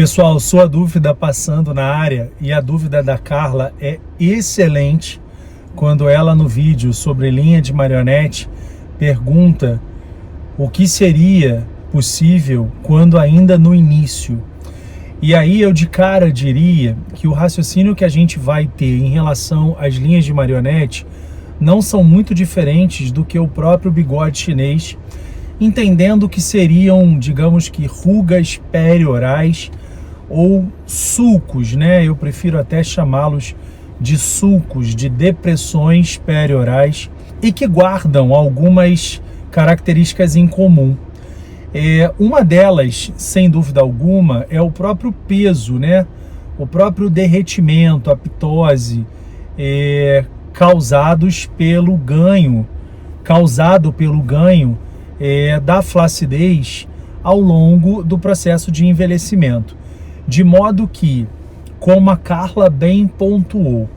Pessoal, sua dúvida passando na área, e a dúvida da Carla é excelente quando ela no vídeo sobre linha de marionete pergunta o que seria possível quando ainda no início. E aí eu de cara diria que o raciocínio que a gente vai ter em relação às linhas de marionete não são muito diferentes do que o próprio bigode chinês, entendendo que seriam, digamos que, rugas periorais ou sulcos, né? Eu prefiro até chamá-los de sulcos, de depressões periorais, e que guardam algumas características em comum. Uma delas, sem dúvida alguma, é o próprio peso, né? O próprio derretimento, a ptose, causado pelo ganho da flacidez ao longo do processo de envelhecimento. De modo que, como a Carla bem pontuou,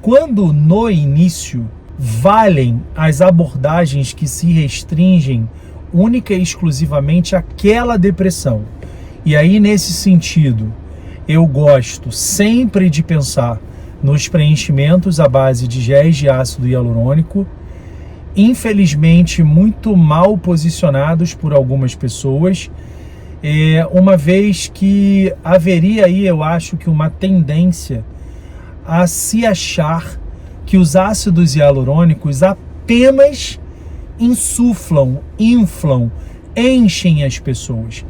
quando no início valem as abordagens que se restringem única e exclusivamente àquela depressão. E aí, nesse sentido, eu gosto sempre de pensar nos preenchimentos à base de géis de ácido hialurônico, infelizmente muito mal posicionados por algumas pessoas, uma vez que haveria aí, eu acho que uma tendência a se achar que os ácidos hialurônicos apenas insuflam, inflam, enchem as pessoas.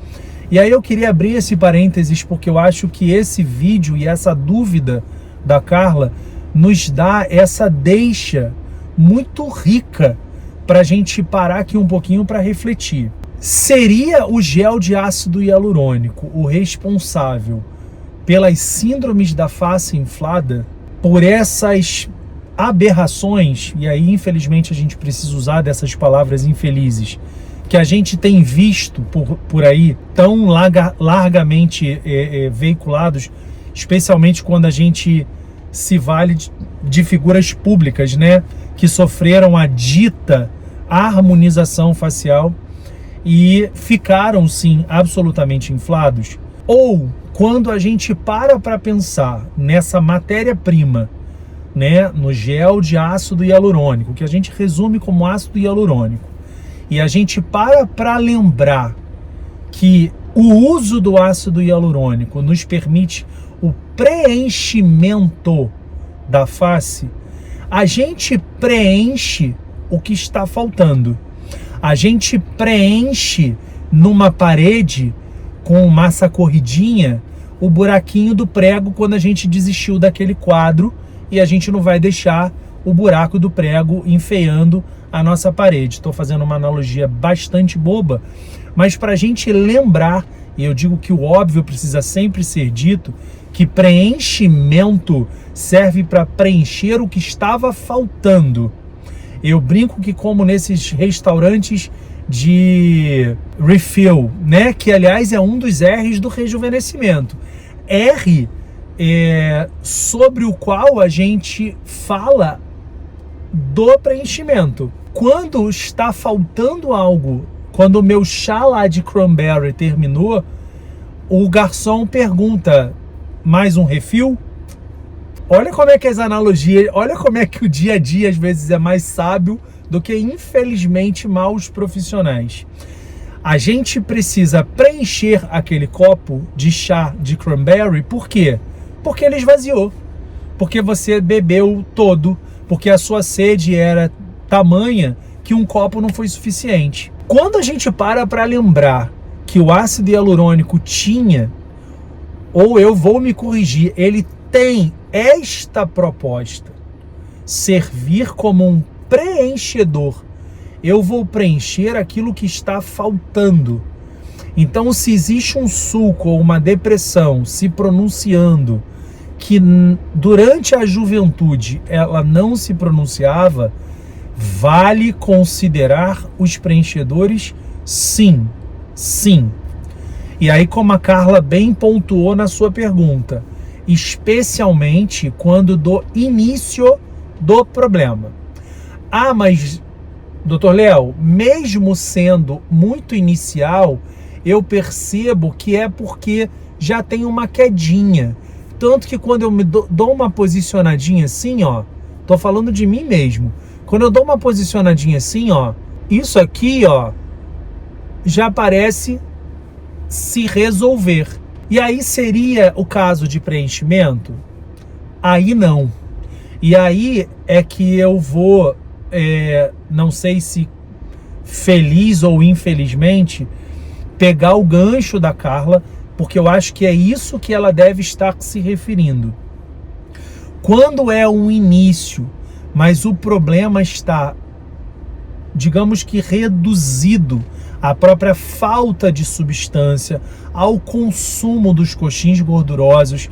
E aí eu queria abrir esse parênteses porque eu acho que esse vídeo e essa dúvida da Carla nos dá essa deixa muito rica para a gente parar aqui um pouquinho para refletir. Seria o gel de ácido hialurônico o responsável pelas síndromes da face inflada? Por essas aberrações, e aí infelizmente a gente precisa usar dessas palavras infelizes, que a gente tem visto por aí tão largamente veiculados, especialmente quando a gente se vale de figuras públicas, né, que sofreram a dita harmonização facial e ficaram, sim, absolutamente inflados. Ou quando a gente para pensar nessa matéria-prima, né, no gel de ácido hialurônico, que a gente resume como ácido hialurônico, e a gente para lembrar que o uso do ácido hialurônico nos permite o preenchimento da face, a gente preenche o que está faltando. A gente preenche numa parede com massa corridinha o buraquinho do prego quando a gente desistiu daquele quadro, e a gente não vai deixar o buraco do prego enfeiando a nossa parede. Estou fazendo uma analogia bastante boba, mas para a gente lembrar, e eu digo que o óbvio precisa sempre ser dito, que preenchimento serve para preencher o que estava faltando. Eu brinco que como nesses restaurantes de refill, né? Que aliás é um dos R's do rejuvenescimento. R sobre o qual a gente fala do preenchimento. Quando está faltando algo, quando o meu chá lá de cranberry terminou, o garçom pergunta: mais um refill? Olha como é que as analogias, olha como é que o dia a dia às vezes é mais sábio do que, infelizmente, maus profissionais. A gente precisa preencher aquele copo de chá de cranberry, por quê? Porque ele esvaziou, porque você bebeu todo, porque a sua sede era tamanha que um copo não foi suficiente. Quando a gente para lembrar que o ácido hialurônico tinha, ou eu vou me corrigir, ele tem esta proposta: servir como um preenchedor. Eu vou preencher aquilo que está faltando. Então, se existe um sulco ou uma depressão se pronunciando que durante a juventude ela não se pronunciava, vale considerar os preenchedores? Sim, sim. E aí, como a Carla bem pontuou na sua pergunta, especialmente quando do início do problema. Ah, mas, Dr. Léo, mesmo sendo muito inicial, eu percebo que é porque já tem uma quedinha. Tanto que quando eu me dou uma posicionadinha assim, ó, tô falando de mim mesmo. Quando eu dou uma posicionadinha assim, ó, isso aqui, ó, já parece se resolver. E aí seria o caso de preenchimento? Aí não. E aí é que eu vou, não sei se feliz ou infelizmente, pegar o gancho da Carla, porque eu acho que é isso que ela deve estar se referindo. Quando é um início, mas o problema está, digamos que reduzido à própria falta de substância, ao consumo dos coxins gordurosos,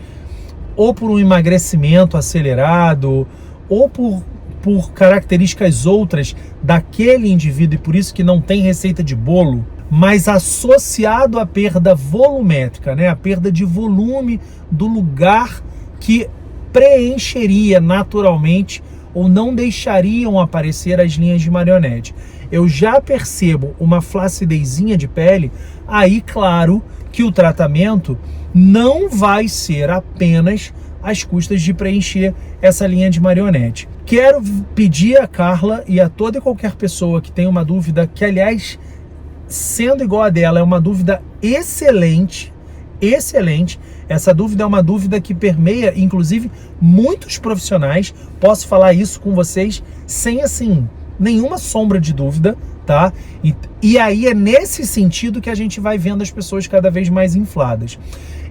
ou por um emagrecimento acelerado, ou por características outras daquele indivíduo, e por isso que não tem receita de bolo, mas associado à perda volumétrica, né? A perda de volume do lugar que preencheria naturalmente ou não deixariam aparecer as linhas de marionete. Eu já percebo uma flacidezinha de pele, aí claro que o tratamento não vai ser apenas às custas de preencher essa linha de marionete. Quero pedir a Carla e a toda e qualquer pessoa que tem uma dúvida, que aliás, sendo igual a dela, é uma dúvida excelente, excelente. Essa dúvida é uma dúvida que permeia, inclusive, muitos profissionais. Posso falar isso com vocês sem, assim, nenhuma sombra de dúvida, tá? E aí é nesse sentido que a gente vai vendo as pessoas cada vez mais infladas.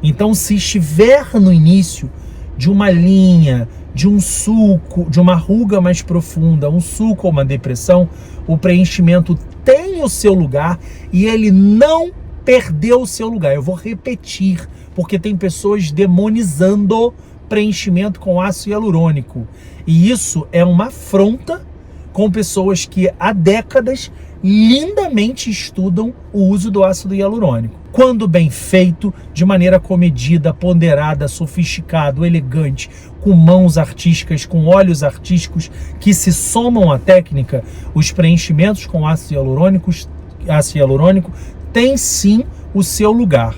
Então, se estiver no início de uma linha, de um sulco, de uma ruga mais profunda, um sulco ou uma depressão, o preenchimento tem o seu lugar e ele não perdeu o seu lugar. Eu vou repetir, porque tem pessoas demonizando preenchimento com ácido hialurônico. E isso é uma afronta com pessoas que há décadas lindamente estudam o uso do ácido hialurônico. Quando bem feito, de maneira comedida, ponderada, sofisticado, elegante, com mãos artísticas, com olhos artísticos que se somam à técnica, os preenchimentos com ácido hialurônico têm sim o seu lugar.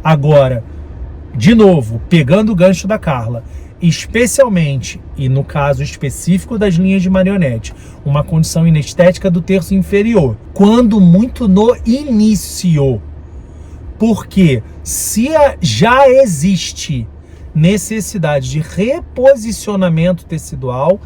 Agora, de novo, pegando o gancho da Carla, especialmente, e no caso específico das linhas de marionete, uma condição inestética do terço inferior, quando muito no início, porque se já existe necessidade de reposicionamento tecidual,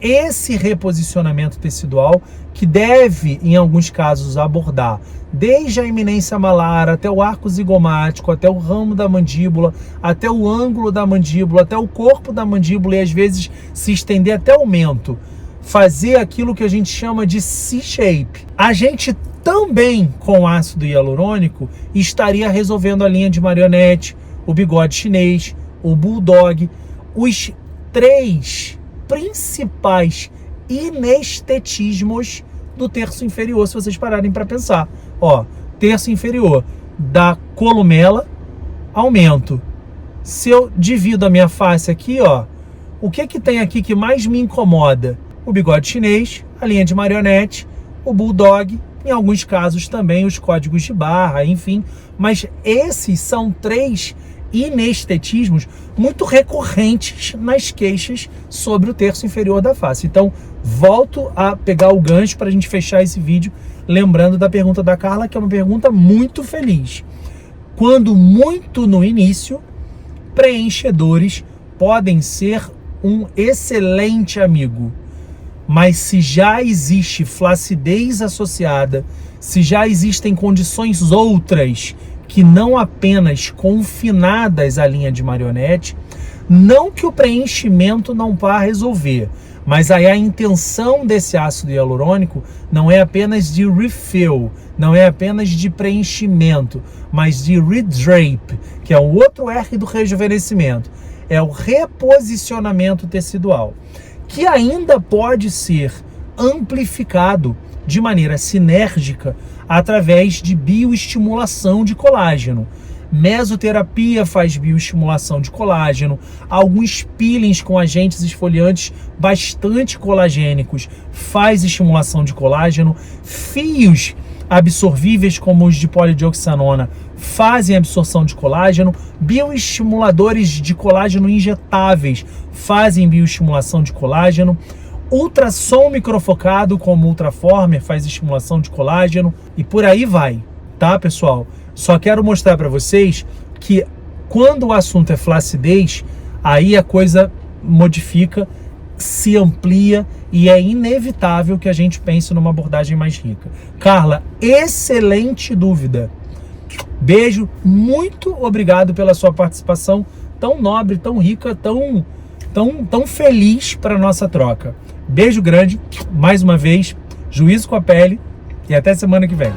esse reposicionamento tecidual que deve, em alguns casos, abordar desde a eminência malar até o arco zigomático, até o ramo da mandíbula, até o ângulo da mandíbula, até o corpo da mandíbula e às vezes se estender até o mento, fazer aquilo que a gente chama de C-shape. A gente também, com ácido hialurônico, estaria resolvendo a linha de marionete, o bigode chinês, o bulldog, os 3 principais inestetismos do terço inferior, se vocês pararem para pensar. Ó, terço inferior, da columela, aumento. Se eu divido a minha face aqui, ó, o que tem aqui que mais me incomoda? O bigode chinês, a linha de marionete, o bulldog, em alguns casos também os códigos de barra, enfim. Mas esses são 3 inestetismos muito recorrentes nas queixas sobre o terço inferior da face. Então, volto a pegar o gancho para a gente fechar esse vídeo, lembrando da pergunta da Carla, que é uma pergunta muito feliz. Quando muito no início, preenchedores podem ser um excelente amigo. Mas se já existe flacidez associada, se já existem condições outras que não apenas confinadas à linha de marionete, não que o preenchimento não vá resolver, mas aí a intenção desse ácido hialurônico não é apenas de refill, não é apenas de preenchimento, mas de redrape, que é o outro R do rejuvenescimento, é o reposicionamento tecidual, que ainda pode ser amplificado de maneira sinérgica através de bioestimulação de colágeno. Mesoterapia faz bioestimulação de colágeno, alguns peelings com agentes esfoliantes bastante colagênicos faz estimulação de colágeno, fios absorvíveis como os de polidioxanona fazem absorção de colágeno, bioestimuladores de colágeno injetáveis fazem bioestimulação de colágeno, ultrassom microfocado como Ultraformer faz estimulação de colágeno e por aí vai, tá, pessoal? Só quero mostrar para vocês que quando o assunto é flacidez, aí a coisa modifica, se amplia e é inevitável que a gente pense numa abordagem mais rica. Carla, excelente dúvida. Beijo, muito obrigado pela sua participação tão nobre, tão rica, tão feliz para nossa troca. Beijo grande, mais uma vez, juízo com a pele e até semana que vem.